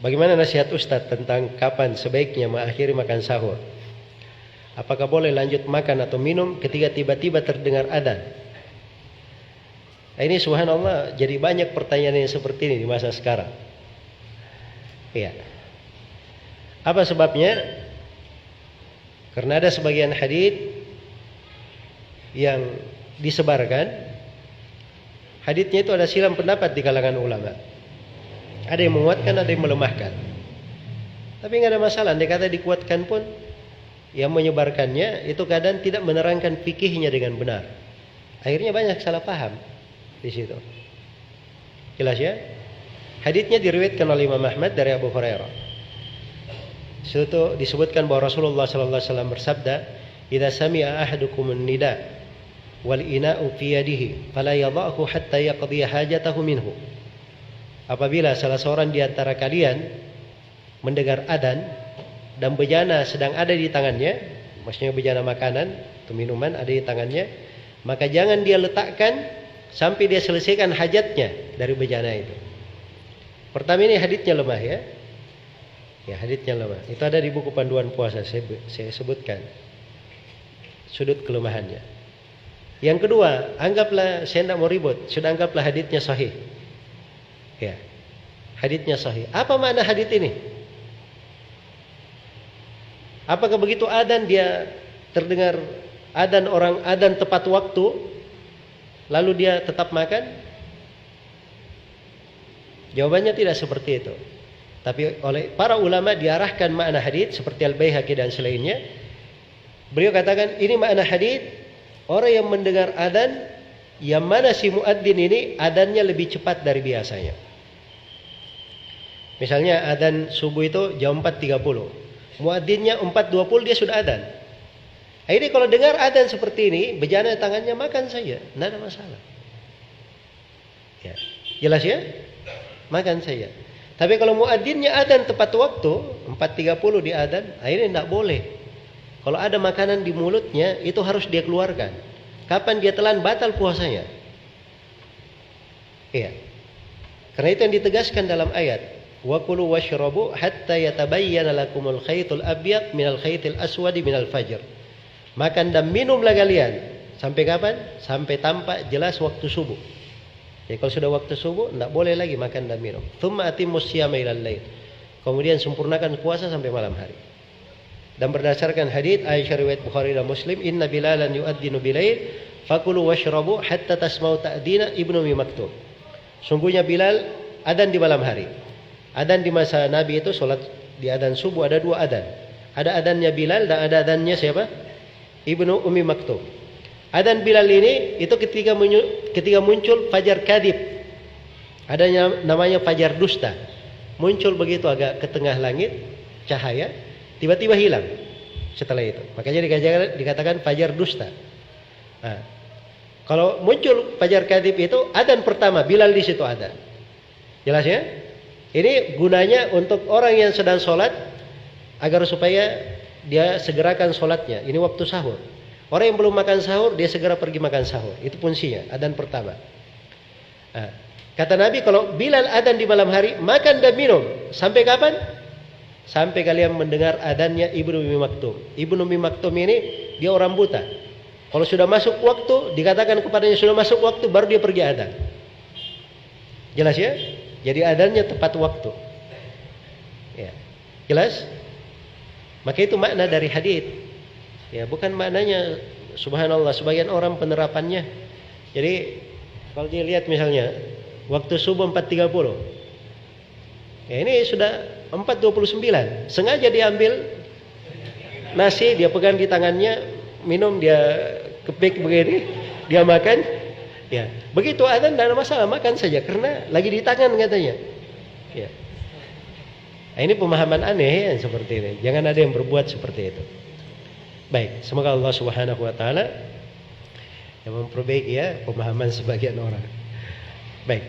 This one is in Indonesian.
Bagaimana nasihat Ustadz tentang kapan sebaiknya mengakhiri makan sahur? Apakah boleh lanjut makan atau minum ketika tiba-tiba terdengar adzan? Nah, ini subhanallah jadi banyak pertanyaan yang seperti ini di masa sekarang. Iya. Apa sebabnya? Karena ada sebagian hadits yang disebarkan. Haditsnya itu ada silang pendapat di kalangan ulama. Ada yang menguatkan, ada yang melemahkan. Tapi nggak ada masalah. Andai kata dikuatkan pun, yang menyebarkannya itu kadang tidak menerangkan fikihnya dengan benar. Akhirnya banyak salah paham di situ. Jelas ya? Haditsnya diriwayatkan oleh Imam Ahmad dari Abu Hurairah. Situ disebutkan bahwa Rasulullah sallallahu alaihi wasallam bersabda, "Idza sami'a ahadukum an-nida wal ina'u fi yadihi, fala yadha'hu hatta yaqdi hajatahu minhu." Apabila salah seorang di antara kalian mendengar adzan dan bejana sedang ada di tangannya, maksudnya bejana makanan atau minuman ada di tangannya, maka jangan dia letakkan sampai dia selesaikan hajatnya dari bejana itu. Pertama ini haditsnya lemah ya. Ya, haditsnya lemah. Itu ada di buku panduan puasa saya sebutkan sudut kelemahannya. Yang kedua, anggaplah saya tidak mau ribut, sudah anggaplah haditsnya sahih. Ya, haditsnya sahih. Apa makna hadits ini? Apakah begitu adzan dia terdengar adzan orang adzan tepat waktu, lalu dia tetap makan? Jawabannya tidak seperti itu. Tapi oleh para ulama diarahkan makna hadits seperti Al-Baihaqi dan selainnya. Beliau katakan ini makna hadits, orang yang mendengar adzan yang mana si muadzin ini adzannya lebih cepat dari biasanya. Misalnya adzan subuh itu jam 4.30. Muadzinnya 4.20 dia sudah adzan. Ini kalau dengar adzan seperti ini, bejana tangannya makan saja, tidak ada masalah. Ya. Jelas ya? Makan saja. Tapi kalau muadzinnya adzan tepat waktu, 4.30 di adzan, akhirnya tidak boleh. Kalau ada makanan di mulutnya, itu harus dia keluarkan. Kapan dia telan, batal puasanya. Iya. Karena itu yang ditegaskan dalam ayat. Wa kulu washrabu hatta yatabayyana lakumul khaytul abyad minal khaytil aswadi minal fajr. Makan dan minumlah kalian sampai kapan? Sampai tampak jelas waktu subuh. Jadi kalau sudah waktu subuh tidak boleh lagi makan dan minum. Tsumma atimmus siyama ilal lail. Kemudian sempurnakan puasa sampai malam hari. Dan berdasarkan hadits Aisyah riwayat Bukhari dan Muslim, inna bilalan yu'adzinu bilail fakulu washrabu hatta tasma'u ta'dina Ibnu Ummi Maktum. Sungguhnya Bilal adzan di malam hari. Adzan di masa Nabi itu sholat di adzan subuh ada dua adzan. Ada adzannya Bilal dan ada adzannya siapa? Ibnu Ummi Maktum. Adzan Bilal ini itu ketika muncul fajar kadib. Adanya namanya fajar dusta. Muncul begitu agak ke tengah langit cahaya, tiba-tiba hilang setelah itu. Makanya dikatakan fajar dusta. Nah, kalau muncul fajar kadib itu adzan pertama, Bilal di situ adzan. Jelas ya? Ini gunanya untuk orang yang sedang sholat agar supaya dia segerakan sholatnya. Ini waktu sahur. Orang yang belum makan sahur dia segera pergi makan sahur. Itu fungsinya adzan pertama. Nah, kata Nabi kalau Bilal adzan di malam hari makan dan minum sampai kapan? Sampai kalian mendengar adzannya Ibnu Ummi Maktum. Ibnu Ummi Maktum ini dia orang buta. Kalau sudah masuk waktu dikatakan kepadanya sudah masuk waktu baru dia pergi adzan. Jelas ya? Jadi adzannya tepat waktu. Ya. Jelas? Maka itu makna dari hadits. Ya, bukan maknanya subhanallah sebagian orang penerapannya. Jadi kalau dia lihat misalnya waktu subuh 4.30. Ya ini sudah 4.29. Sengaja diambil nasi, dia pegang di tangannya, minum dia kepik begini, dia makan. Ya, begitu adzan tidak ada masalah, makan saja karena lagi di tangan katanya. Ya. Nah, ini pemahaman aneh yang seperti ini. Jangan ada yang berbuat seperti itu. Baik, semoga Allah Subhanahu wa taala yang memperbaiki ya pemahaman sebagian orang. Baik.